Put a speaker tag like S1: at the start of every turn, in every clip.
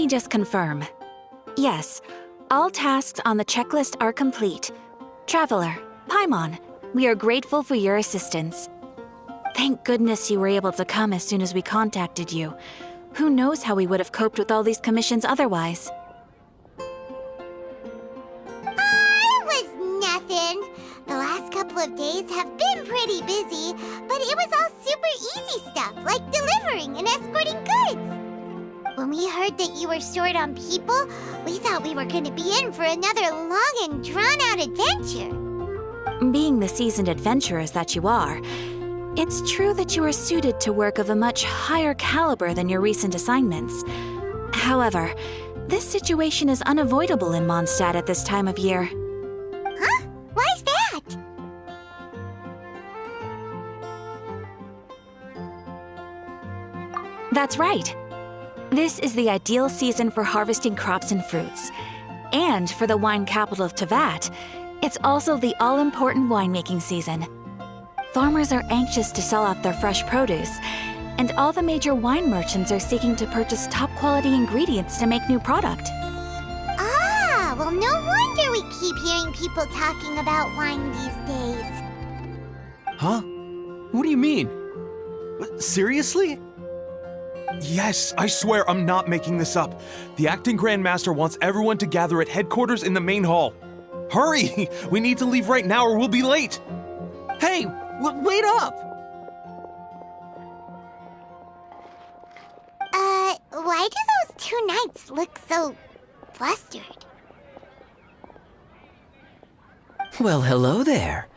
S1: me just confirm. Yes, all tasks on the checklist are complete. Traveler, Paimon, we are grateful for your assistance. Thank goodness you were able to come as soon as we contacted you. Who knows how we would have coped with all these commissions otherwise?
S2: It was nothing. The last couple of days have been pretty busy, but it was all super easy stuff, like delivering and escorting goods. When we heard that you were short on people, we thought we were going to be in for another long and drawn-out adventure.
S1: Being the seasoned adventurers that you are, it's true that you are suited to work of a much higher caliber than your recent assignments. However, this situation is unavoidable in Mondstadt at this time of year.
S2: Huh? Why's that?
S1: That's right. This is the ideal season for harvesting crops and fruits. And for the wine capital of Teyvat, it's also the all-important winemaking season. Farmers are anxious to sell off their fresh produce, and all the major wine merchants are seeking to purchase top-quality ingredients to make new product.
S2: Ah, well, no wonder we keep hearing people talking about wine these days.
S3: Huh? What do you mean? Seriously? Yes, I swear I'm not making this up. The acting Grandmaster wants everyone to gather at headquarters in the main hall. Hurry! We need to leave right now or we'll be late! Hey! Wait up!
S2: Why do those two knights look so flustered?
S4: Well, hello there.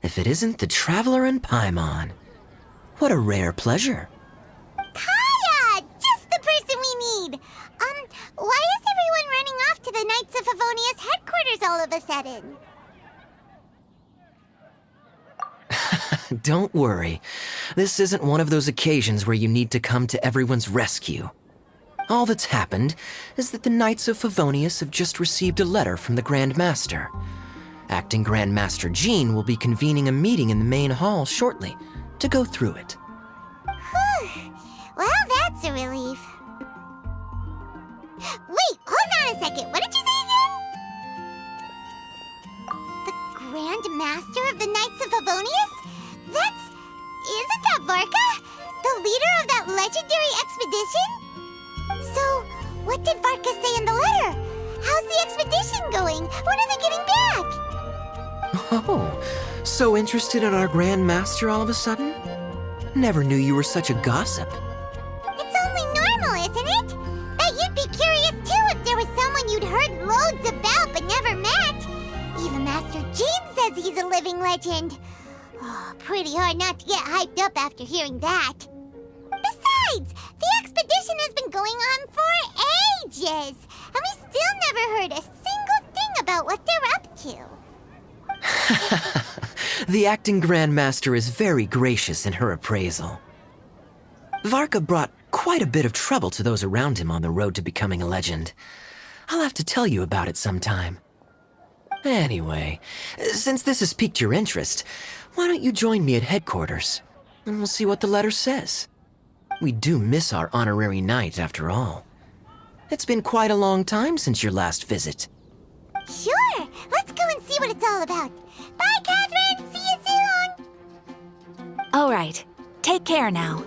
S4: If it isn't the Traveler and Paimon. What a rare pleasure.
S2: Kaya! Just the person we need! Why is everyone running off to the Knights of Favonius headquarters all of a sudden?
S4: Don't worry. This isn't one of those occasions where you need to come to everyone's rescue. All that's happened is that the Knights of Favonius have just received a letter from the Grand Master. Acting Grand Master Jean will be convening a meeting in the main hall shortly to go through it.
S2: Well, that's a relief. Wait, hold on a second. What did you say again? The Grand Master of the Knights of Favonius? Isn't that Varka? The leader of that legendary expedition? So, what did Varka say in the letter? How's the expedition going? When are they getting back?
S4: Oh, so interested in our Grand Master all of a sudden? Never knew you were such a gossip.
S2: It's only normal, isn't it? Bet you'd be curious too if there was someone you'd heard loads about but never met. Even Master Jean says he's a living legend. Oh, pretty hard not to get hyped up after hearing that. Besides, the expedition has been going on for ages, and we still never heard a single thing about what they're up to.
S4: The acting Grand Master is very gracious in her appraisal. Varka brought quite a bit of trouble to those around him on the road to becoming a legend. I'll have to tell you about it sometime. Anyway, since this has piqued your interest, why don't you join me at headquarters, and we'll see what the letter says. We do miss our honorary knight, after all. It's been quite a long time since your last visit.
S2: Sure, let's go and see what it's all about. Bye, Catherine! See you soon!
S1: All right, take care now.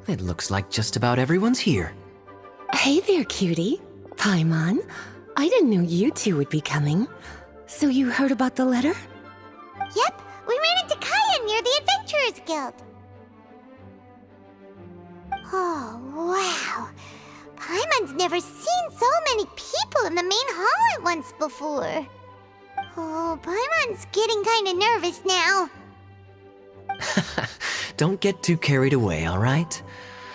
S4: It looks like just about everyone's here.
S5: Hey there, cutie. Paimon. I didn't know you two would be coming. So you heard about the letter?
S2: Yep, we ran into Kaya near the Adventurers Guild. Oh, wow. Paimon's never seen so many people in the main hall at once before. Oh, Paimon's getting kinda nervous now.
S4: Don't get too carried away, all right?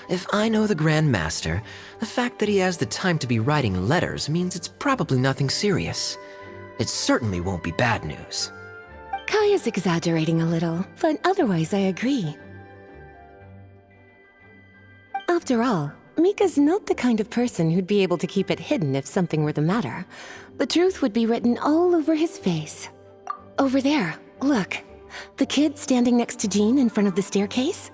S4: If I know the Grand Master, the fact that he has the time to be writing letters means it's probably nothing serious. It certainly won't be bad news.
S5: Kaya's exaggerating a little, but otherwise I agree. After all, Mika's not the kind of person who'd be able to keep it hidden if something were the matter. The truth would be written all over his face. Over there, look. The kid standing next to Jean in front of the staircase?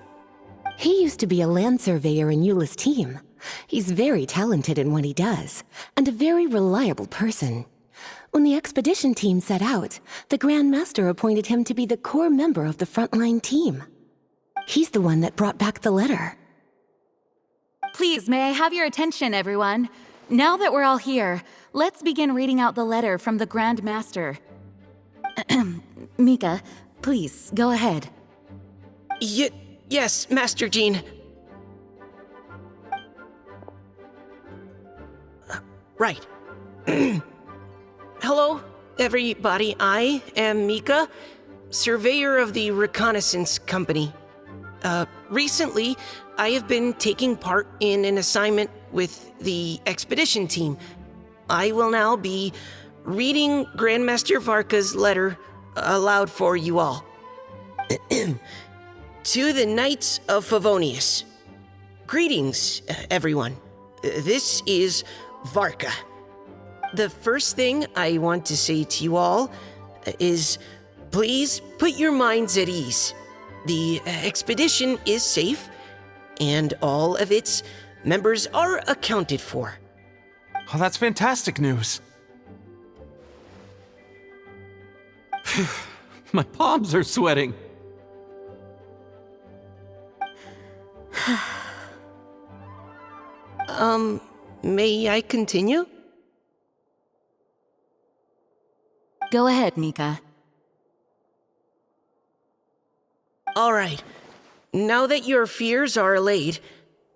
S5: He used to be a land surveyor in Eula's team. He's very talented in what he does, and a very reliable person. When the expedition team set out, the Grand Master appointed him to be the core member of the frontline team. He's the one that brought back the letter.
S1: Please, may I have your attention, everyone? Now that we're all here, let's begin reading out the letter from the Grand Master. Mika, please, go ahead.
S4: Yes, Master Jean. Right. Hello, everybody. I am Mika, surveyor of the Reconnaissance Company. Recently, I have been taking part in an assignment with the expedition team. I will now be reading Grandmaster Varka's letter aloud for you all. To the Knights of Favonius. Greetings, everyone. This is Varka. The first thing I want to say to you all is please put your minds at ease. The expedition is safe, and all of its members are accounted for.
S3: Oh, that's fantastic news. My palms are sweating.
S4: May I continue?
S1: Go ahead, Mika.
S4: All right. Now that your fears are allayed,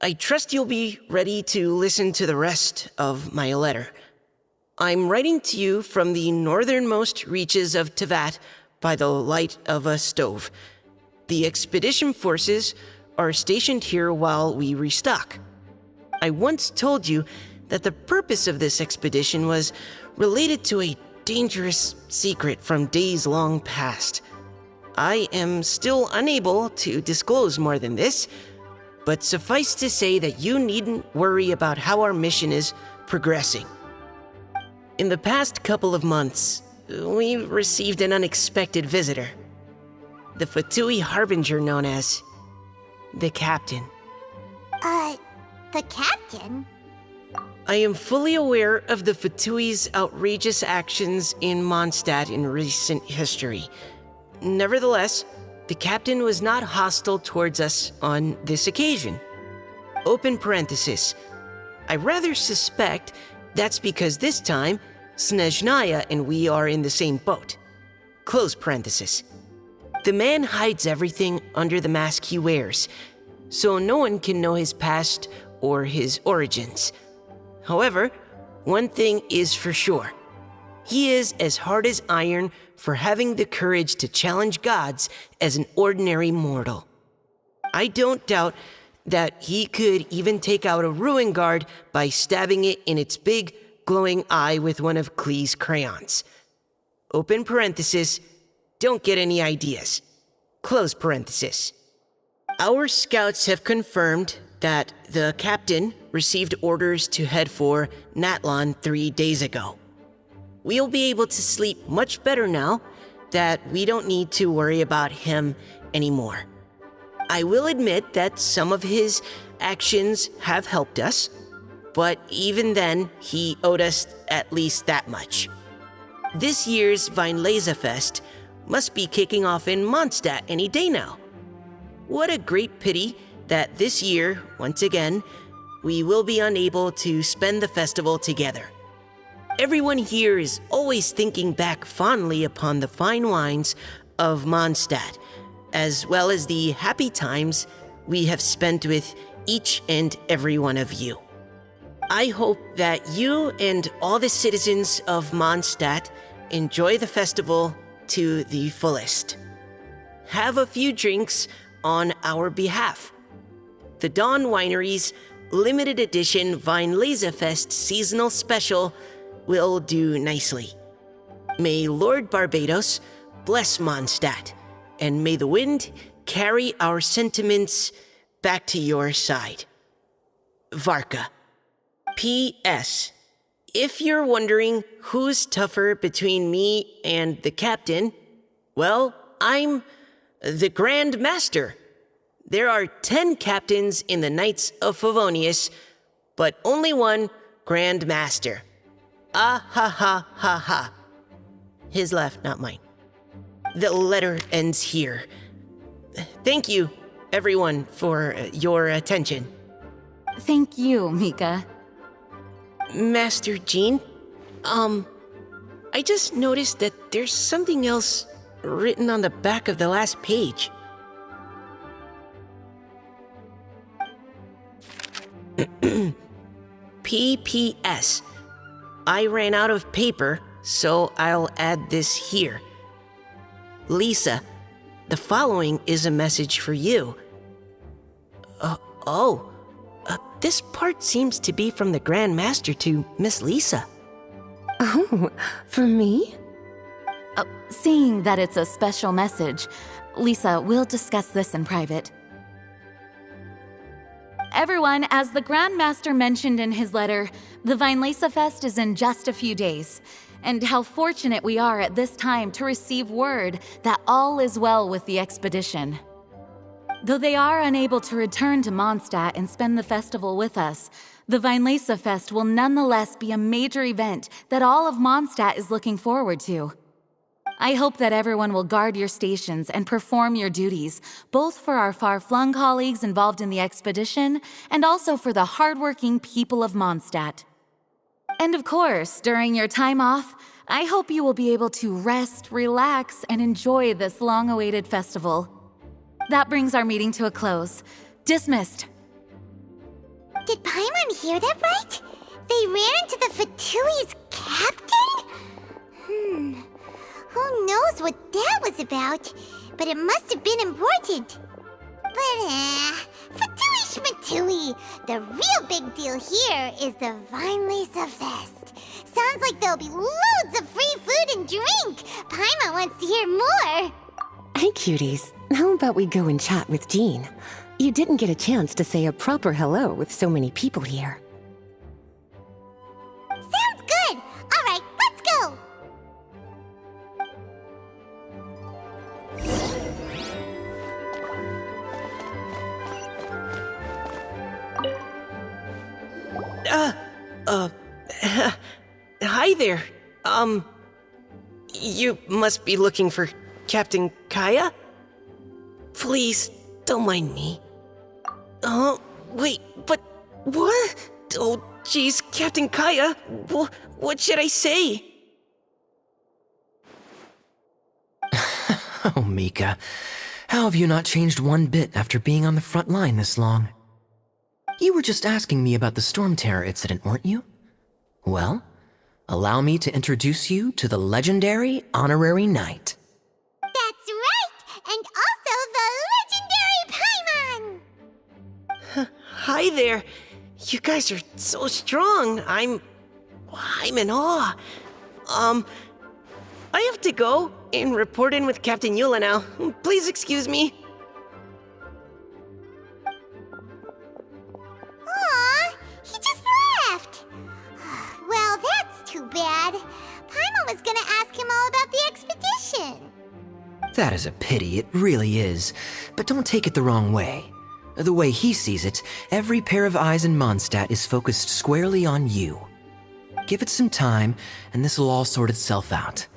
S4: I trust you'll be ready to listen to the rest of my letter. I'm writing to you from the northernmost reaches of Tevat by the light of a stove. The expedition forces are stationed here while we restock. I once told you that the purpose of this expedition was related to a dangerous secret from days long past. I am still unable to disclose more than this, but suffice to say that you needn't worry about how our mission is progressing. In the past couple of months, we received an unexpected visitor. The Fatui Harbinger known as the Captain.
S2: The captain?
S4: I am fully aware of the Fatui's outrageous actions in Mondstadt in recent history. Nevertheless, the captain was not hostile towards us on this occasion. Open parenthesis. I rather suspect that's because this time, Snezhnaya and we are in the same boat. Close parenthesis. The man hides everything under the mask he wears, so no one can know his past or his origins. However, one thing is for sure. He is as hard as iron for having the courage to challenge gods as an ordinary mortal. I don't doubt that he could even take out a ruin guard by stabbing it in its big, glowing eye with one of Klee's crayons. Open parenthesis, don't get any ideas. Close parenthesis. Our scouts have confirmed that the captain received orders to head for Natlon 3 days ago. We'll be able to sleep much better now that we don't need to worry about him anymore. I will admit that some of his actions have helped us, but even then, he owed us at least that much. This year's Weinlesefest must be kicking off in Mondstadt any day now. What a great pity
S6: that this year, once again, we will be unable to spend the festival together. Everyone here is always thinking back fondly upon the fine wines of Mondstadt, as well as the happy times we have spent with each and every one of you. I hope that you and all the citizens of Mondstadt enjoy the festival to the fullest. Have a few drinks on our behalf. The Dawn Winery's limited edition Weinlesefest seasonal special will do nicely. May Lord Barbados bless Mondstadt, and may the wind carry our sentiments back to your side. Varka. P.S. If you're wondering who's tougher between me and the captain, well, I'm the Grand Master. There are 10 captains in the Knights of Favonius, but only one Grand Master. Ah ha ha ha ha. His laugh, not mine. The letter ends here. Thank you, everyone, for your attention.
S1: Thank you, Mika.
S6: Master Jean, I just noticed that there's something else written on the back of the last page. P.P.S. I ran out of paper, so I'll add this here. Lisa, the following is a message for you. This part seems to be from the Grand Master to Miss Lisa.
S5: Oh, for me?
S1: Seeing that it's a special message, Lisa, we'll discuss this in private. Everyone, as the Grand Master mentioned in his letter, the Weinlesefest is in just a few days. And how fortunate we are at this time to receive word that all is well with the expedition. Though they are unable to return to Mondstadt and spend the festival with us, the Weinlesefest will nonetheless be a major event that all of Mondstadt is looking forward to. I hope that everyone will guard your stations and perform your duties, both for our far-flung colleagues involved in the expedition and also for the hardworking people of Mondstadt. And of course, during your time off, I hope you will be able to rest, relax, and enjoy this long-awaited festival. That brings our meeting to a close. Dismissed.
S2: Did Paimon hear that right? They ran into the Fatui's captain? Who knows what that was about? But it must have been important. But, Fatui Schmatui! The real big deal here is the Weinlesefest. Sounds like there'll be loads of free food and drink. Paimon wants to hear more.
S5: Hey, cuties. How about we go and chat with Jean? You didn't get a chance to say a proper hello with so many people here.
S2: Sounds good. All right, let's go.
S6: Hi there. You must be looking for Captain Kaya? Please, don't mind me. Wait, but what? Oh, jeez, Captain Kaya, what should I say?
S4: Oh, Mika, how have you not changed one bit after being on the front line this long? You were just asking me about the Storm Terror incident, weren't you? Well, allow me to introduce you to the legendary Honorary Knight.
S2: That's right, and also the legendary Paimon.
S6: Hi there. You guys are so strong. I'm in awe. I have to go and report in with Captain Eula now. Please excuse me.
S2: Aw, he just left. Well, that's too bad. Paimon was gonna ask him all about the expedition.
S4: That is a pity, it really is. But don't take it the wrong way. The way he sees it, every pair of eyes in Mondstadt is focused squarely on you. Give it some time, and this will all sort itself out.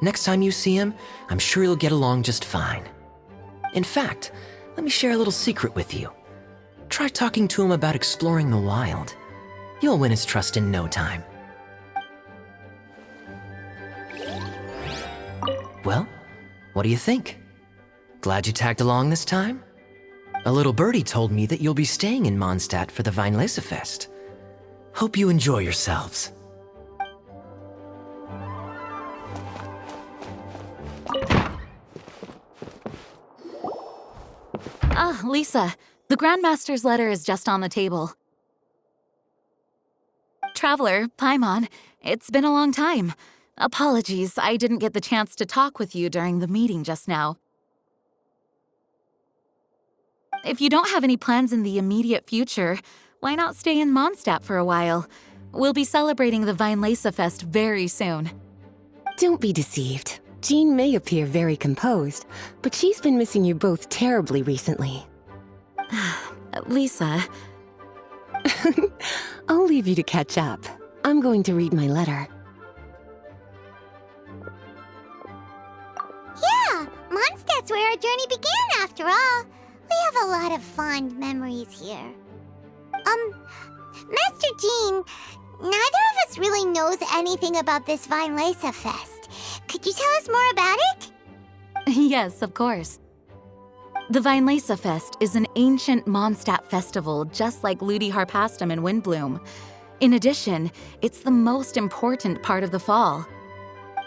S4: Next time you see him, I'm sure you'll get along just fine. In fact, let me share a little secret with you. Try talking to him about exploring the wild. You'll win his trust in no time. Well, what do you think? Glad you tagged along this time? A little birdie told me that you'll be staying in Mondstadt for the Weinlesefest. Hope you enjoy yourselves.
S1: Ah, Lisa, the Grandmaster's letter is just on the table. Traveler, Paimon, it's been a long time. Apologies, I didn't get the chance to talk with you during the meeting just now. If you don't have any plans in the immediate future, why not stay in Mondstadt for a while? We'll be celebrating the Weinlesefest very soon.
S5: Don't be deceived. Jean may appear very composed, but she's been missing you both terribly recently.
S1: Lisa,
S5: I'll leave you to catch up. I'm going to read my letter.
S2: Yeah, Mondstadt's where our journey began after all. We have a lot of fond memories here. Master Jean, neither of us really knows anything about this Weinlesefest. Could you tell us more about it?
S1: yes, of course. The Weinlesefest is an ancient Mondstadt festival just like Ludi Harpastum and Windbloom. In addition, it's the most important part of the fall.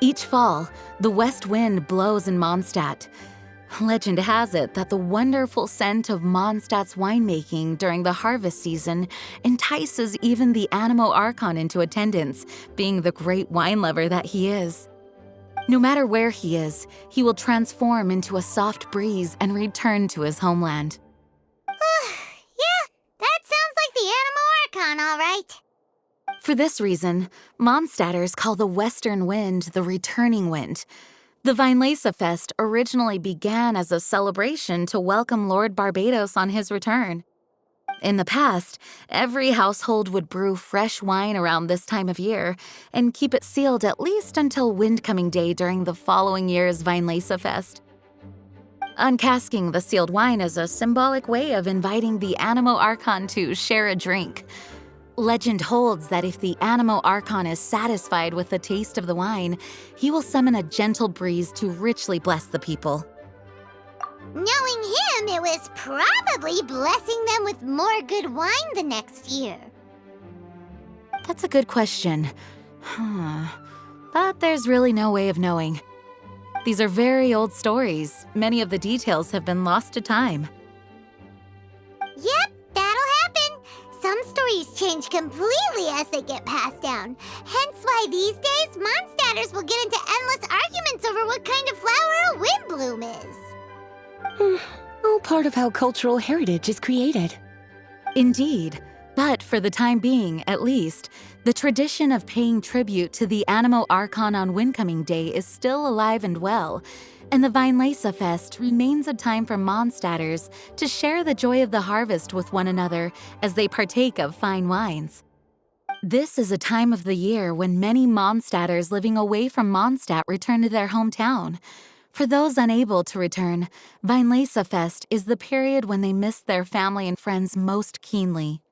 S1: Each fall, the west wind blows in Mondstadt. Legend has it that the wonderful scent of Mondstadt's winemaking during the harvest season entices even the Animo Archon into attendance, being the great wine lover that he is. No matter where he is, he will transform into a soft breeze and return to his homeland.
S2: Yeah, that sounds like the Animo Archon, all right.
S1: For this reason, Mondstadters call the western wind the returning wind. The Weinlesefest originally began as a celebration to welcome Lord Barbados on his return. In the past, every household would brew fresh wine around this time of year and keep it sealed at least until Windcoming Day during the following year's Weinlesefest. Uncasking the sealed wine is a symbolic way of inviting the Animo Archon to share a drink. Legend holds that if the Animo Archon is satisfied with the taste of the wine, he will summon a gentle breeze to richly bless the people.
S2: Knowing him, it was probably blessing them with more good wine the next year.
S1: That's a good question. But there's really no way of knowing. These are very old stories. Many of the details have been lost to time.
S2: Yep, that'll happen. Some stories change completely as they get passed down. Hence why these days, Mondstadters will get into endless arguments over what kind of flower a windbloom is.
S5: All part of how cultural heritage is created.
S1: Indeed. But for the time being, at least, the tradition of paying tribute to the Animo Archon on Windcoming Day is still alive and well, and the Weinlesefest remains a time for Mondstadters to share the joy of the harvest with one another as they partake of fine wines. This is a time of the year when many Mondstadters living away from Mondstadt return to their hometown. For those unable to return, Weinlesefest is the period when they miss their family and friends most keenly.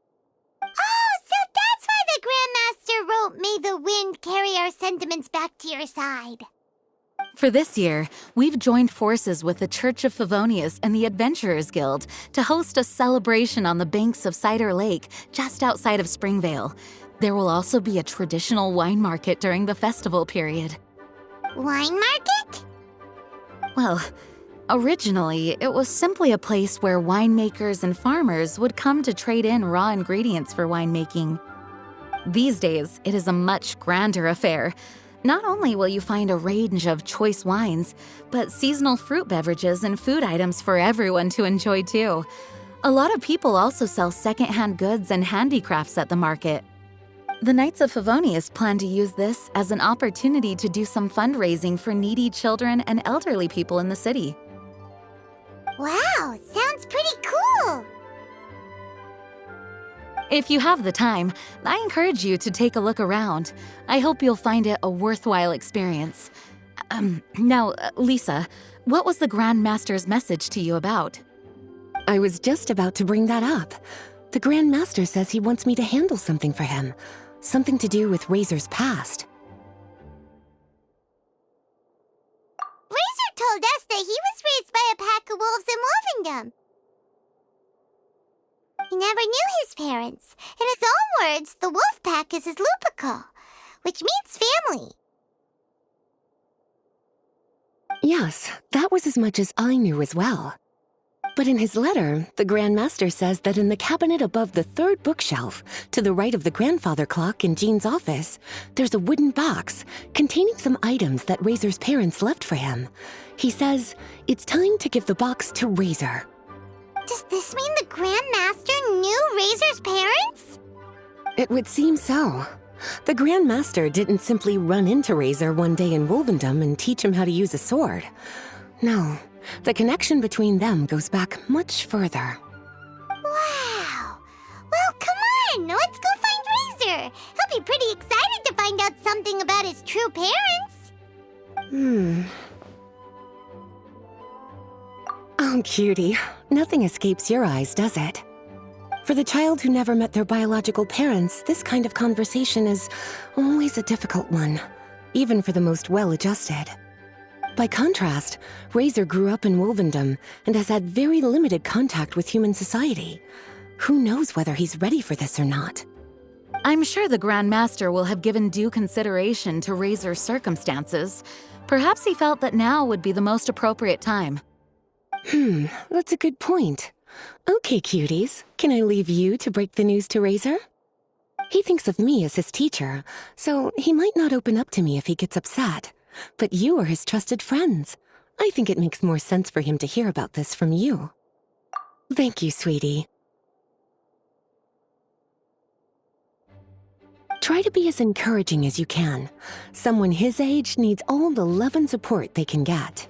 S2: Oh, so that's why the Grandmaster wrote, "May the wind carry our sentiments back to your side."
S1: For this year, we've joined forces with the Church of Favonius and the Adventurers Guild to host a celebration on the banks of Cider Lake, just outside of Springvale. There will also be a traditional wine market during the festival period.
S2: Wine market?
S1: Well, originally, it was simply a place where winemakers and farmers would come to trade in raw ingredients for winemaking. These days, it is a much grander affair. Not only will you find a range of choice wines, but seasonal fruit beverages and food items for everyone to enjoy too. A lot of people also sell secondhand goods and handicrafts at the market. The Knights of Favonius plan to use this as an opportunity to do some fundraising for needy children and elderly people in the city.
S2: Wow, sounds pretty cool.
S1: If you have the time, I encourage you to take a look around. I hope you'll find it a worthwhile experience. Now, Lisa, what was the Grand Master's message to you about?
S5: I was just about to bring that up. The Grand Master says he wants me to handle something for him. Something to do with Razor's past.
S2: Razor told us that he was raised by a pack of wolves in Wolvendom. He never knew his parents. In his own words, the wolf pack is his lupical, which means family.
S5: Yes, that was as much as I knew as well. But in his letter, the Grand Master says that in the cabinet above the third bookshelf, to the right of the grandfather clock in Jean's office, there's a wooden box containing some items that Razor's parents left for him. He says it's time to give the box to Razor.
S2: Does this mean the Grand Master knew Razor's parents?
S5: It would seem so. The Grand Master didn't simply run into Razor one day in Wolvendom and teach him how to use a sword. No, the connection between them goes back much further.
S2: Wow! Well, come on! Let's go find Razor! He'll be pretty excited to find out something about his true parents!
S5: Oh, cutie. Nothing escapes your eyes, does it? For the child who never met their biological parents, this kind of conversation is always a difficult one, even for the most well-adjusted. By contrast, Razor grew up in Wolvendom and has had very limited contact with human society. Who knows whether he's ready for this or not?
S7: I'm sure the Grand Master will have given due consideration to Razor's circumstances. Perhaps he felt that now would be the most appropriate time.
S5: That's a good point. Okay, cuties, can I leave you to break the news to Razor? He thinks of me as his teacher, so he might not open up to me if he gets upset. But you are his trusted friends. I think it makes more sense for him to hear about this from you. Thank you, sweetie. Try to be as encouraging as you can. Someone his age needs all the love and support they can get.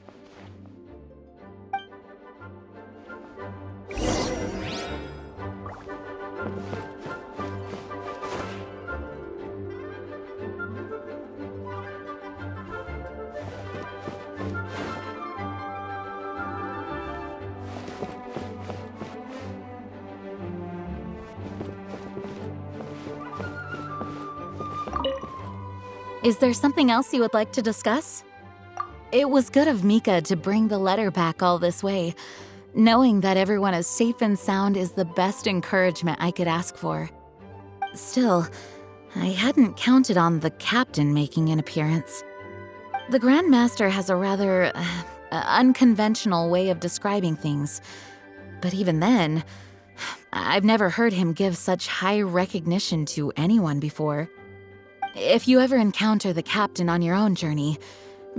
S7: Is there something else you would like to discuss? It was good of Mika to bring the letter back all this way. Knowing that everyone is safe and sound is the best encouragement I could ask for. Still, I hadn't counted on the captain making an appearance. The Grand Master has a rather unconventional way of describing things. But even then, I've never heard him give such high recognition to anyone before. If you ever encounter the captain on your own journey,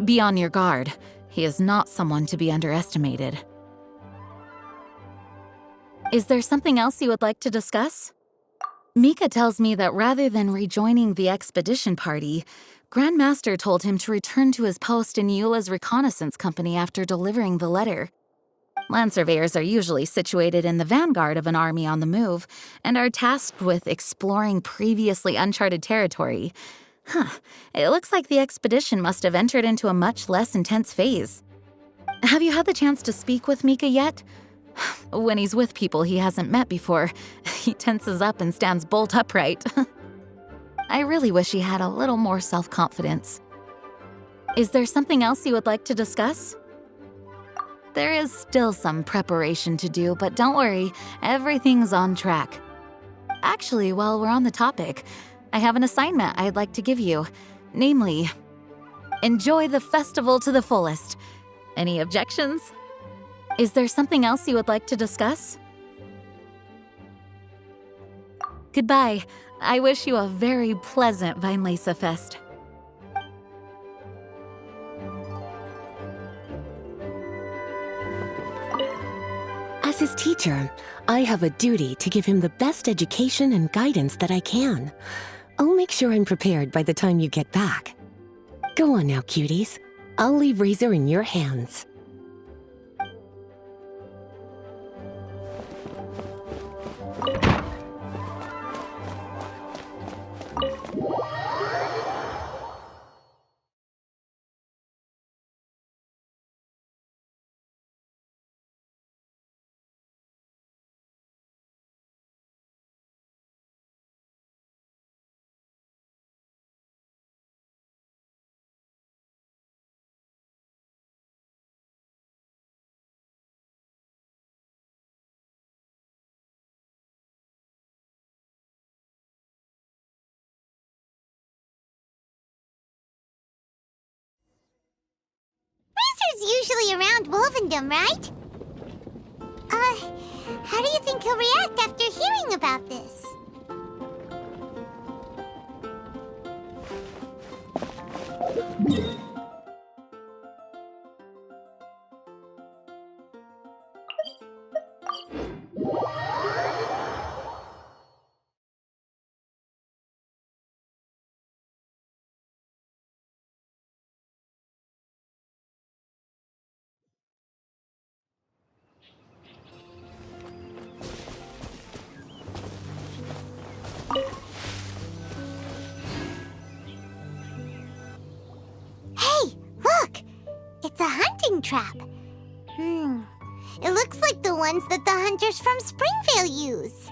S7: be on your guard. He is not someone to be underestimated. Is there something else you would like to discuss? Mika tells me that rather than rejoining the expedition party, Grand Master told him to return to his post in Eula's reconnaissance company after delivering the letter. Land surveyors are usually situated in the vanguard of an army on the move and are tasked with exploring previously uncharted territory. It looks like the expedition must have entered into a much less intense phase. Have you had the chance to speak with Mika yet? When he's with people he hasn't met before, he tenses up and stands bolt upright. I really wish he had a little more self-confidence. Is there something else you would like to discuss? There is still some preparation to do, but don't worry, everything's on track. Actually, while we're on the topic, I have an assignment I'd like to give you. Namely, enjoy the festival to the fullest. Any objections? Is there something else you would like to discuss? Goodbye. I wish you a very pleasant Weinlese Fest.
S5: As his teacher, I have a duty to give him the best education and guidance that I can. I'll make sure I'm prepared by the time you get back. Go on now, cuties. I'll leave Razor in your hands.
S2: Razor's usually around Wolvendom, right? How do you think he'll react after hearing about this? Hey, look! It's a hunting trap. It looks like the ones that the hunters from Springvale use.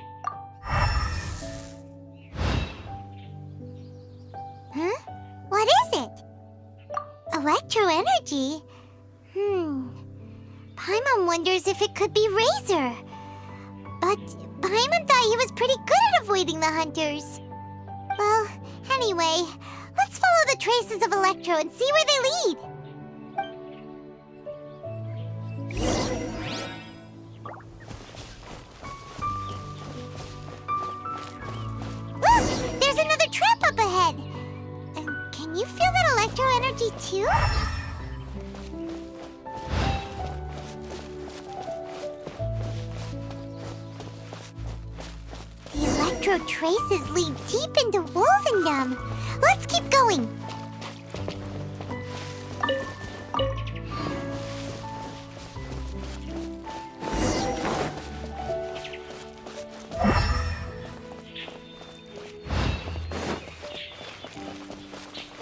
S2: Huh? What is it? Electro energy? Paimon wonders if it could be Razor. But Paimon thought he was pretty good at avoiding the hunters. Well, anyway, let's follow the traces of Electro and see where they lead. Look! There's another trap up ahead! Can you feel that Electro energy too? The Electro traces lead deep into Wolvendom. Let's keep going.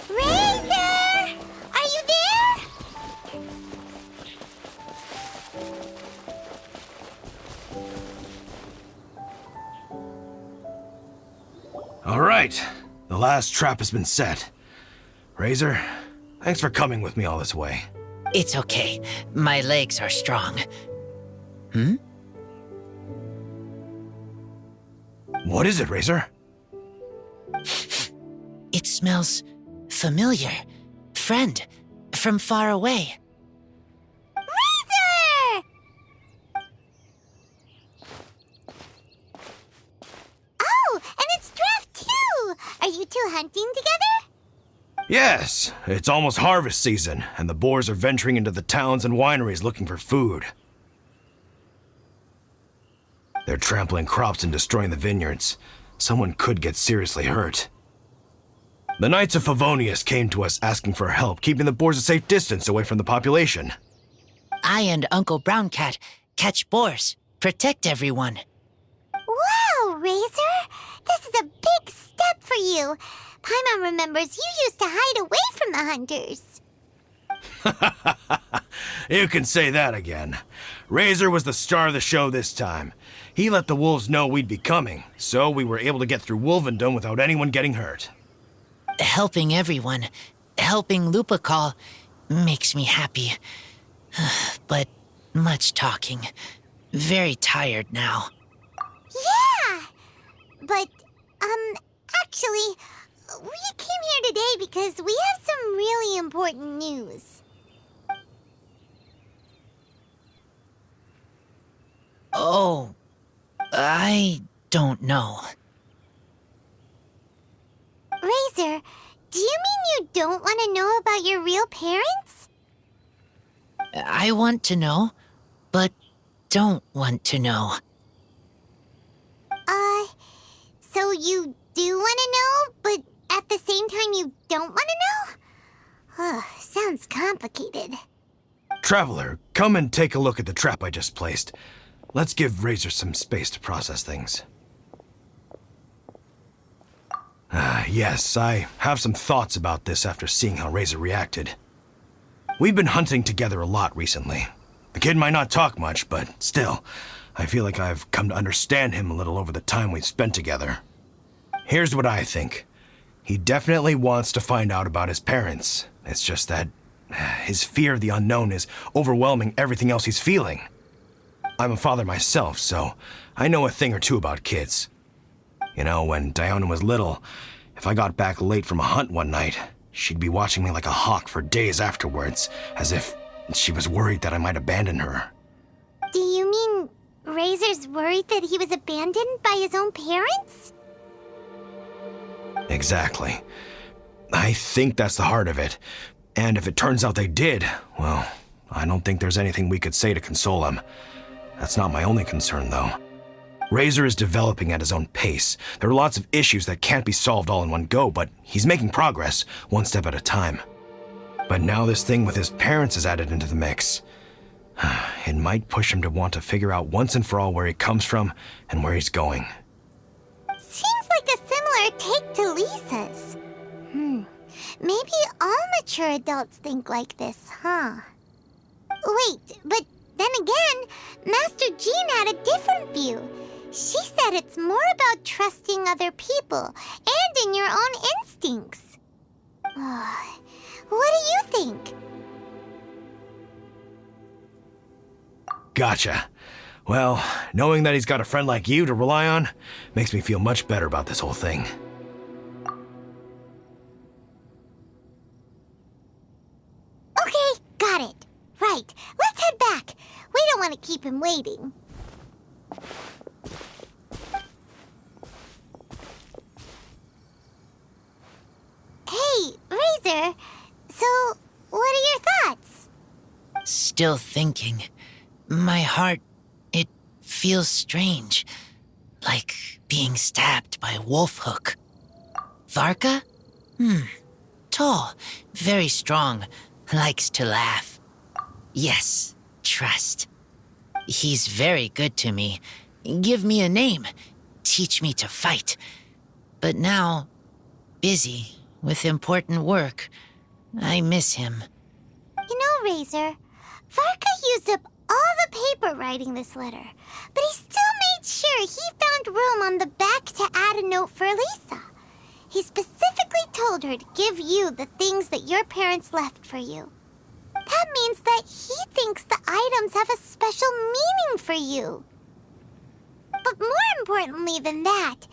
S2: Razor! Are you there?
S8: All right, the last trap has been set. Razor, thanks for coming with me all this way.
S6: It's okay. My legs are strong.
S8: What is it, Razor?
S6: It smells familiar. Friend, from far away.
S2: Razor! Oh, and it's Draft too! Are you two hunting together?
S8: Yes, it's almost harvest season, and the boars are venturing into the towns and wineries looking for food. They're trampling crops and destroying the vineyards. Someone could get seriously hurt. The Knights of Favonius came to us asking for help keeping the boars a safe distance away from the population.
S6: I and Uncle Brown Cat catch boars, protect everyone.
S2: Wow, Razor! This is a big step for you. Paimon remembers you used to hide away from the hunters.
S8: You can say that again. Razor was the star of the show this time. He let the wolves know we'd be coming, so we were able to get through Wolvendom without anyone getting hurt.
S6: Helping everyone, helping Lupical, makes me happy. But much talking. Very tired now.
S2: Yeah! But, actually, we came here today because we have some really important news.
S6: Oh, I don't know.
S2: Razor, do you mean you don't want to know about your real parents?
S6: I want to know, but don't want to know.
S2: So you do want to know, but at the same time you don't want to know? Sounds complicated.
S8: Traveler, come and take a look at the trap I just placed. Let's give Razor some space to process things. Yes, I have some thoughts about this after seeing how Razor reacted. We've been hunting together a lot recently. The kid might not talk much, but still, I feel like I've come to understand him a little over the time we've spent together. Here's what I think. He definitely wants to find out about his parents. It's just that his fear of the unknown is overwhelming everything else he's feeling. I'm a father myself, so I know a thing or two about kids. You know, when Diana was little, if I got back late from a hunt one night, she'd be watching me like a hawk for days afterwards, as if She was worried that I might abandon her.
S2: Do you mean Razor's worried that he was abandoned by his own parents?
S8: Exactly. I think that's the heart of it. And if it turns out they did, well, I don't think there's anything we could say to console him. That's not my only concern, though. Razor is developing at his own pace. There are lots of issues that can't be solved all in one go, but he's making progress, one step at a time. But now this thing with his parents is added into the mix. It might push him to want to figure out once and for all where he comes from and where he's going.
S2: Seems like a similar take to Lisa's. Maybe all mature adults think like this, huh? Wait, but then again, Master Jean had a different view. She said it's more about trusting other people and in your own instincts. What do you think?
S8: Gotcha. Well, knowing that he's got a friend like you to rely on makes me feel much better about this whole thing.
S2: Okay, got it. Right, let's head back. We don't want to keep him waiting. Hey, Razor. So, what are your thoughts?
S9: Still thinking. My heart, it feels strange. Like being stabbed by a wolf hook. Varka? Tall, very strong, likes to laugh. Yes, trust. He's very good to me. Give me a name. Teach me to fight. But now, busy with important work. I miss him.
S2: You know, Razor, Varka used up all the paper writing this letter, but he still made sure he found room on the back to add a note for Lisa. He specifically told her to give you the things that your parents left for you. That means that he thinks the items have a special meaning for you. But more importantly than that,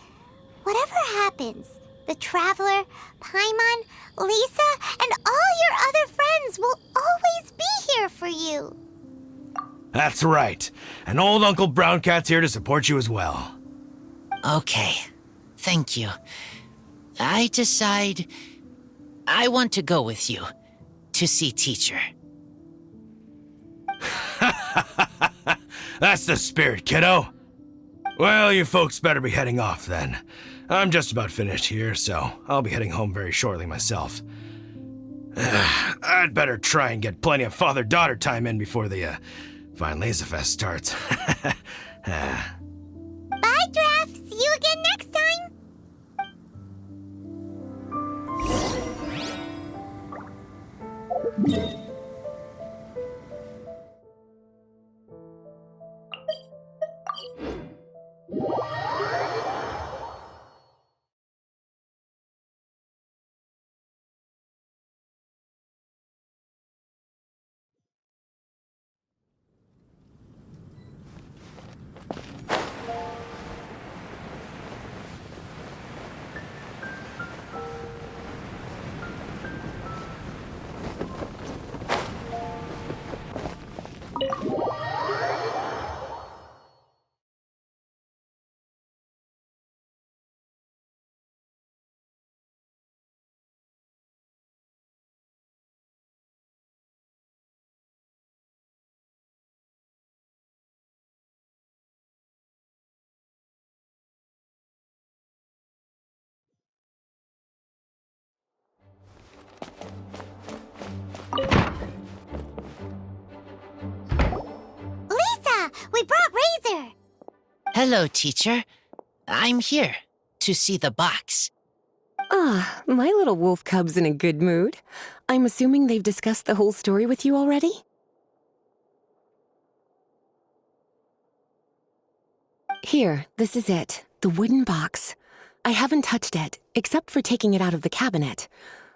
S2: whatever happens, the Traveler, Paimon, Lisa, and all your other friends will always be here for you.
S8: That's right. And old Uncle Brown Cat's here to support you as well.
S9: Okay, thank you. I decide I want to go with you to see teacher.
S8: That's the spirit, kiddo. Well, you folks better be heading off then. I'm just about finished here, so I'll be heading home very shortly myself. I'd better try and get plenty of father-daughter time in before the Fine Laser Fest starts.
S2: Bye, Draf. See you again next time. Lisa, we brought Razor.
S9: Hello, teacher. I'm here to see the box.
S5: Ah, my little wolf cub's in a good mood. I'm assuming they've discussed the whole story with you already? Here, this is it. The wooden box. I haven't touched it, except for taking it out of the cabinet.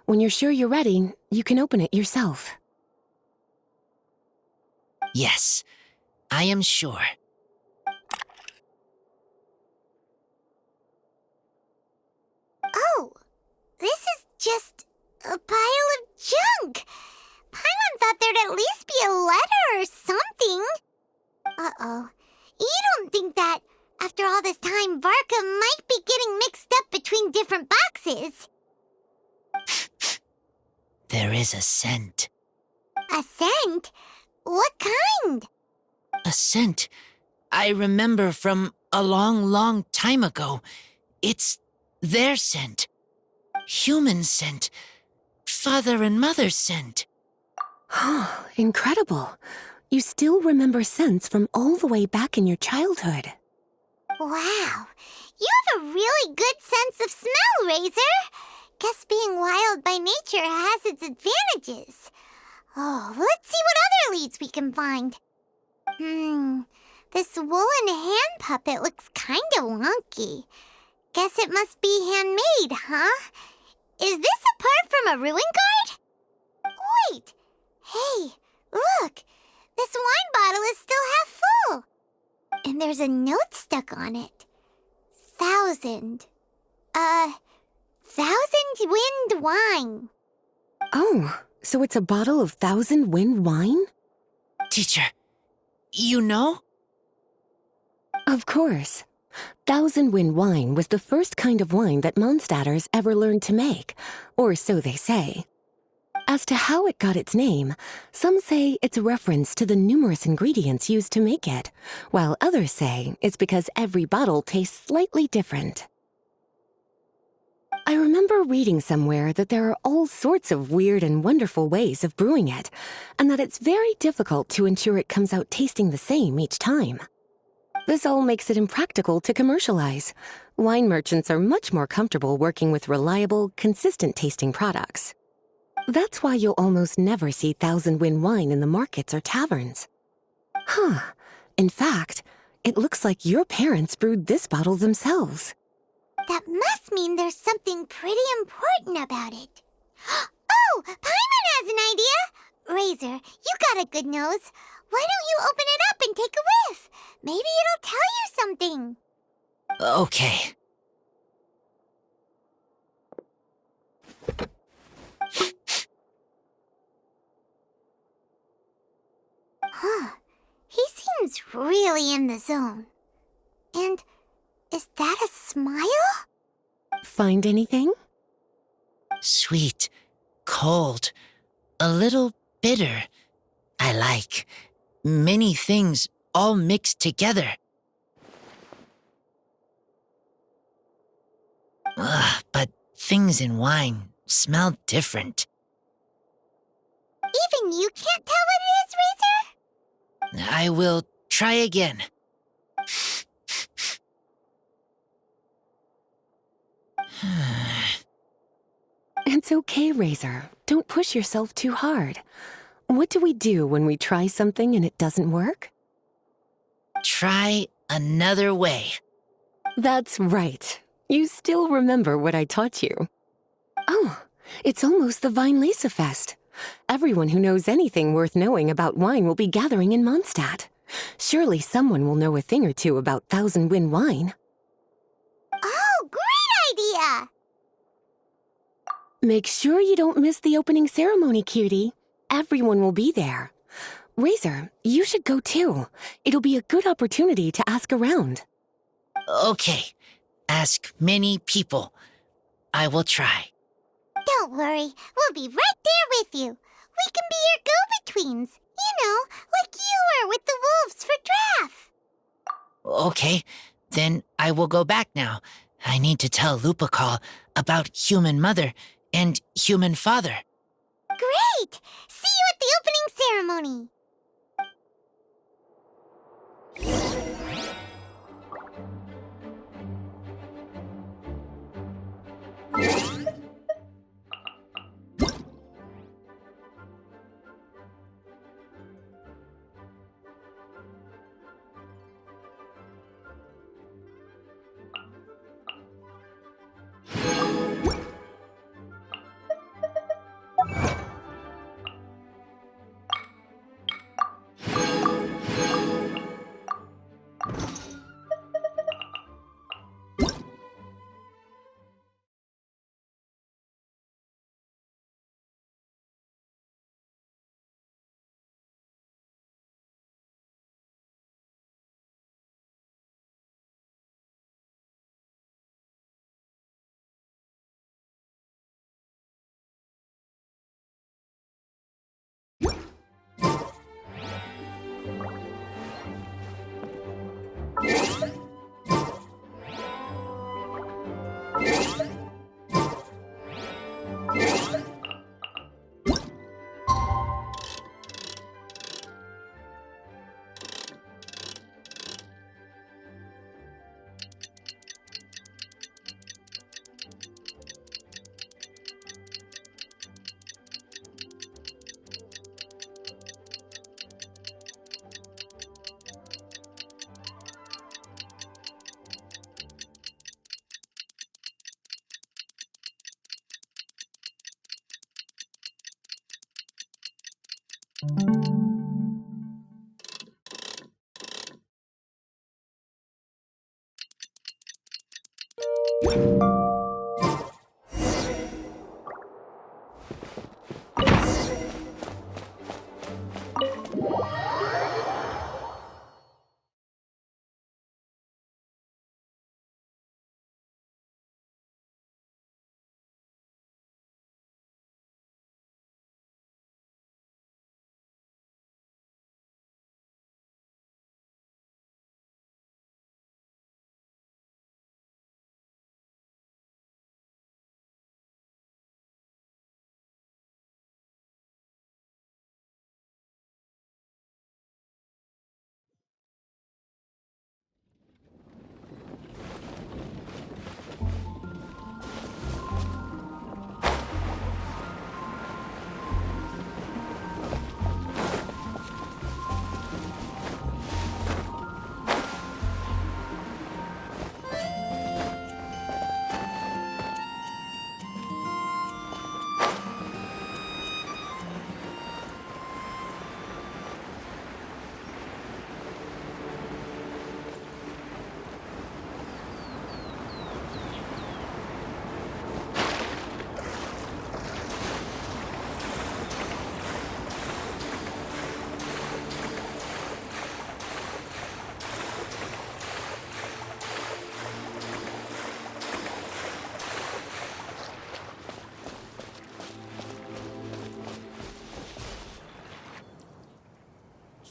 S5: When you're sure you're ready, you can open it yourself.
S9: Yes, I am sure.
S2: Oh, this is just a pile of junk. Paimon thought there'd at least be a letter or something. Uh-oh. You don't think that, after all this time, Varka might be getting mixed up between different boxes?
S9: There is a scent.
S2: A scent? What kind?
S9: A scent I remember from a long, long time ago. It's their scent. Human scent. Father and mother scent.
S5: Oh, incredible. You still remember scents from all the way back in your childhood.
S2: Wow. You have a really good sense of smell, Razor. Guess being wild by nature has its advantages. Oh, let's see what other leads we can find. This woolen hand puppet looks kinda wonky. Guess it must be handmade, huh? Is this a part from a ruin guard? Wait! Hey, look! This wine bottle is still half full. And there's a note stuck on it. 1,000 wind wine.
S5: Oh, so it's a bottle of 1,000 wind wine?
S9: Teacher, you know?
S5: Of course. 1,000 wind wine was the first kind of wine that Mondstadters ever learned to make, or so they say. As to how it got its name, some say it's a reference to the numerous ingredients used to make it, while others say it's because every bottle tastes slightly different. I remember reading somewhere that there are all sorts of weird and wonderful ways of brewing it, and that it's very difficult to ensure it comes out tasting the same each time. This all makes it impractical to commercialize. Wine merchants are much more comfortable working with reliable, consistent-tasting products. That's why you'll almost never see 1,000 wind wine in the markets or taverns. Huh. In fact, it looks like your parents brewed this bottle themselves.
S2: That must mean there's something pretty important about it. Oh, Paimon has an idea! Razor, you got a good nose. Why don't you open it up and take a whiff? Maybe it'll tell you something.
S9: Okay.
S2: Huh. He seems really in the zone. And is that a smile?
S5: Find anything?
S9: Sweet, cold, a little bitter. I like many things all mixed together. But things in wine smell different.
S2: Even you can't tell what it is, Razor?
S9: I will try again.
S5: It's okay, Razor. Don't push yourself too hard. What do we do when we try something and it doesn't work?
S9: Try another way.
S5: That's right. You still remember what I taught you. Oh, it's almost the Weinlese Fest. Everyone who knows anything worth knowing about wine will be gathering in Mondstadt. Surely someone will know a thing or two about 1,000 wind wine.
S2: Oh, great idea!
S5: Make sure you don't miss the opening ceremony, cutie. Everyone will be there. Razor, you should go too. It'll be a good opportunity to ask around.
S9: Okay. Ask many people. I will try.
S2: Don't worry, we'll be right there with you. We can be your go-betweens. You know, like you were with the wolves for Draff.
S9: Okay, then I will go back now. I need to tell Lupacol about human mother and human father.
S2: Great! See you at the opening ceremony.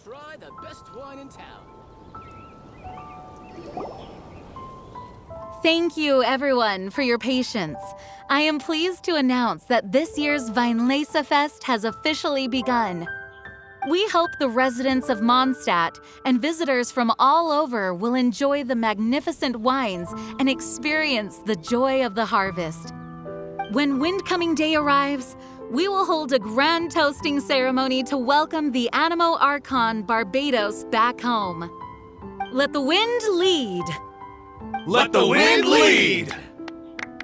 S10: Try the best wine in town.
S7: Thank you, everyone, for your patience. I am pleased to announce that this year's Weinlese Fest has officially begun. We hope the residents of Mondstadt and visitors from all over will enjoy the magnificent wines and experience the joy of the harvest. When Windcoming Day arrives, we will hold a grand toasting ceremony to welcome the Animo Archon Barbados back home. Let the wind lead.
S3: Let the wind lead!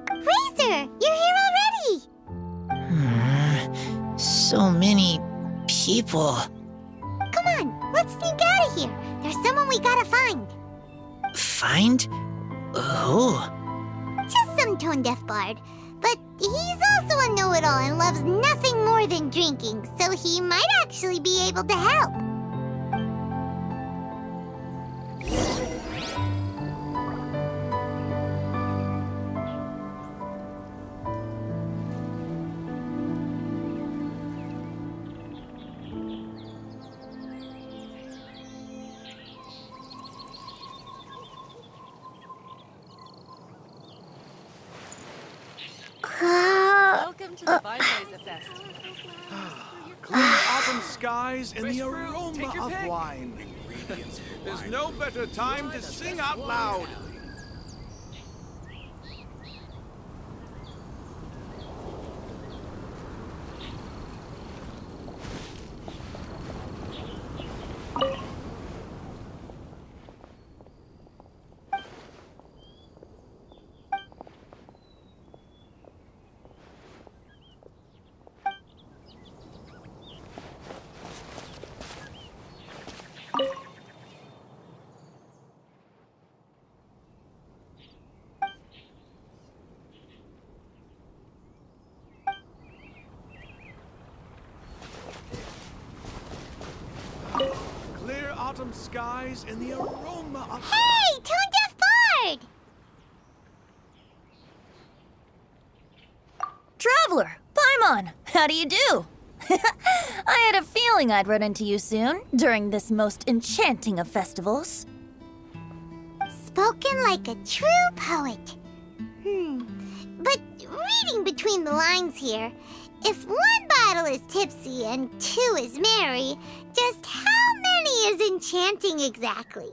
S2: Razor, you're here already!
S9: So many people.
S2: Come on, let's sneak out of here. There's someone we gotta find.
S9: Find? Who?
S2: Just some tone-deaf bard. But he's also a know-it-all and loves nothing more than drinking, so he might actually be able to help.
S10: Welcome to the Weinlese Fest.
S11: Clear autumn skies and the aroma of wine. There's no better time to sing out loud. Clear autumn skies and the aroma of...
S2: Hey, tone-deaf bard!
S12: Traveler, Paimon, how do you do? I had a feeling I'd run into you soon, during this most enchanting of festivals.
S2: Spoken like a true poet. But reading between the lines here, if one bottle is tipsy and two is merry, just how many is enchanting exactly?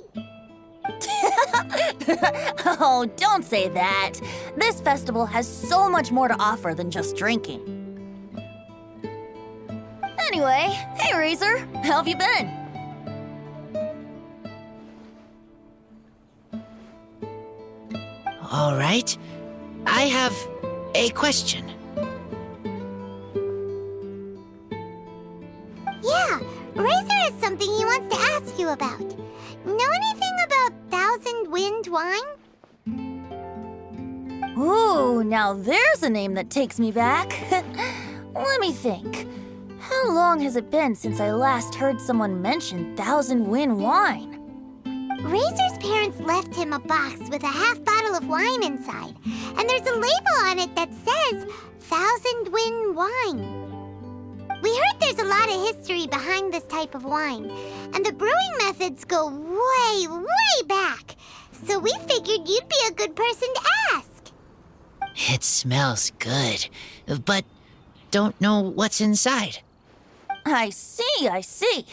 S12: Oh, don't say that. This festival has so much more to offer than just drinking. Anyway, hey Razor, how have you been?
S9: All right. I have a question.
S2: Yeah, Razor has something he wants to ask you about. Know anything about Thousand Wind wine?
S12: Ooh, now there's a name that takes me back. Let me think. How long has it been since I last heard someone mention Thousand Wind wine?
S2: Razor's parents left him a box with a half bottle of wine inside, and there's a label on it that says Thousand Wind Wine. We heard there's a lot of history behind this type of wine, and the brewing methods go way, way back. So we figured you'd be a good person to ask.
S9: It smells good, but don't know what's inside.
S12: I see.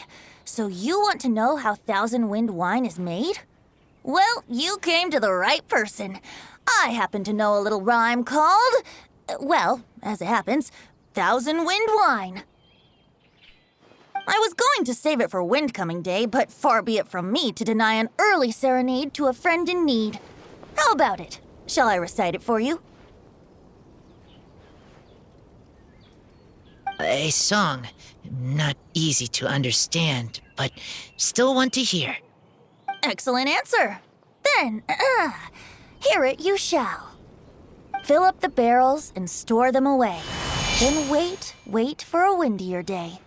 S12: So you want to know how Thousand Wind wine is made? Well, you came to the right person. I happen to know a little rhyme called, well, as it happens, Thousand Wind wine. I was going to save it for Windcoming Day, but far be it from me to deny an early serenade to a friend in need. How about it? Shall I recite it for you?
S9: A song, not easy to understand, but still want to hear.
S12: Excellent answer. Then, hear it you shall. Fill up the barrels and store them away. Then wait for a windier day.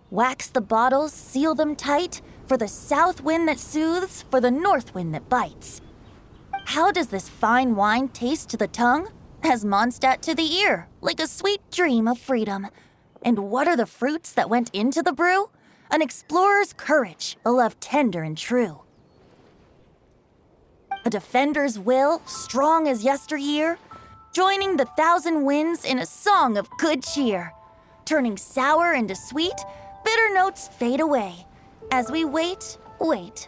S12: Wax the bottles, seal them tight, for the south wind that soothes, for the north wind that bites. How does this fine wine taste to the tongue? As Mondstadt to the ear, like a sweet dream of freedom. And what are the fruits that went into the brew? An explorer's courage, a love tender and true. A defender's will, strong as yesteryear, joining the thousand winds in a song of good cheer. Turning sour into sweet, bitter notes fade away, as we wait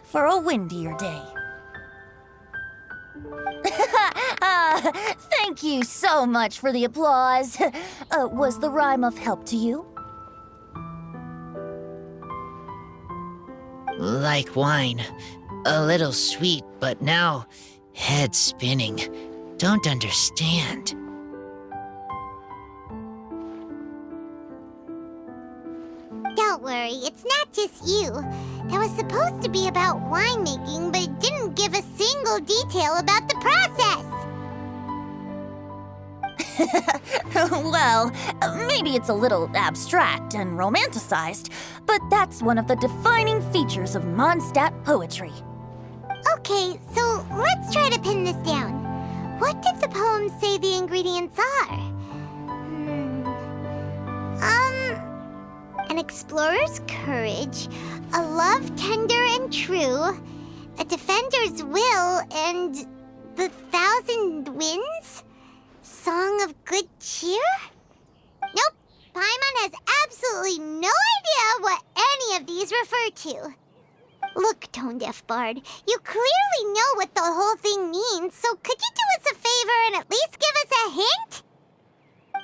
S12: for a windier day. Thank you so much for the applause. Was the rhyme of help to you?
S9: Like wine, a little sweet, but now head spinning. Don't understand.
S2: Don't worry, it's not just you. That was supposed to be about winemaking, but it didn't give a single detail about the process.
S12: Well, maybe it's a little abstract and romanticized, but that's one of the defining features of Mondstadt poetry.
S2: Okay, so let's try to pin this down. What did the poem say the ingredients are? An explorer's courage, a love tender and true, a defender's will, and the thousand winds? Song of good cheer? Nope, Paimon has absolutely no idea what any of these refer to. Look, Tone-Deaf Bard, you clearly know what the whole thing means, so could you do us a favor and at least give us a hint?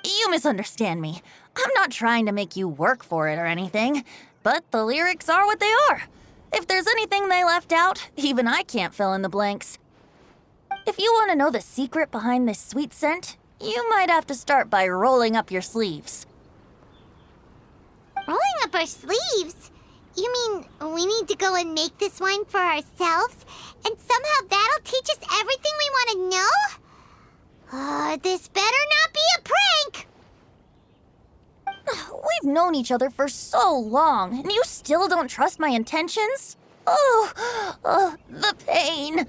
S12: You misunderstand me. I'm not trying to make you work for it or anything, but the lyrics are what they are. If there's anything they left out, even I can't fill in the blanks. If you want to know the secret behind this sweet scent, you might have to start by rolling up your sleeves.
S2: Rolling up our sleeves? You mean we need to go and make this wine for ourselves, and somehow that'll teach us everything we want to know? This better not be a prank!
S12: We've known each other for so long, and you still don't trust my intentions? Oh, the pain.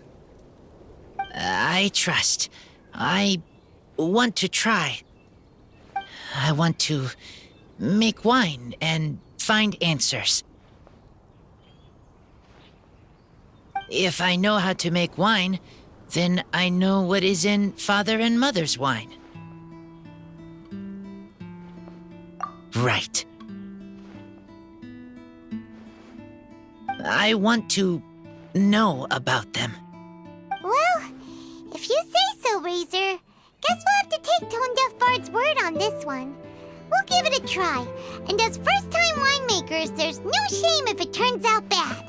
S9: I trust. I want to try. I want to make wine and find answers. If I know how to make wine, then I know what is in Father and Mother's wine. Right. I want to know about them.
S2: Well, if you say so, Razor, guess we'll have to take Tone-Deaf Bard's word on this one. We'll give it a try, and as first-time winemakers, there's no shame if it turns out bad.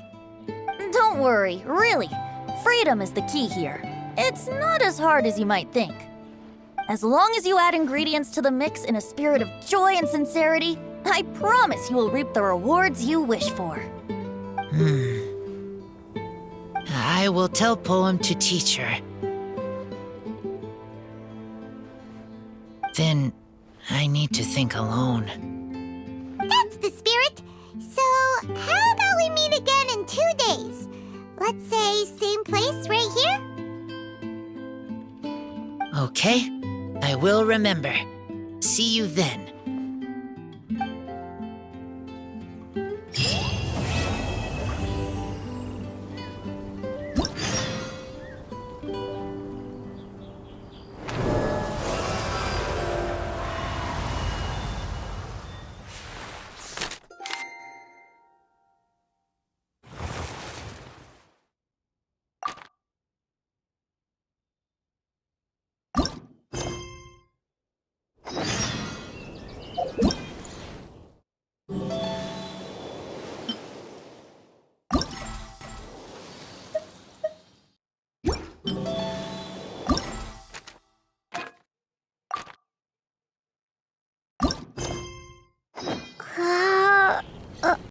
S12: Don't worry, really. Freedom is the key here. It's not as hard as you might think. As long as you add ingredients to the mix in a spirit of joy and sincerity, I promise you will reap the rewards you wish for.
S9: I will tell Poem to teach her. Then I need to think alone.
S2: That's the spirit. So, how about we meet again in 2 days? Let's say same place right here?
S9: Okay, I will remember. See you then.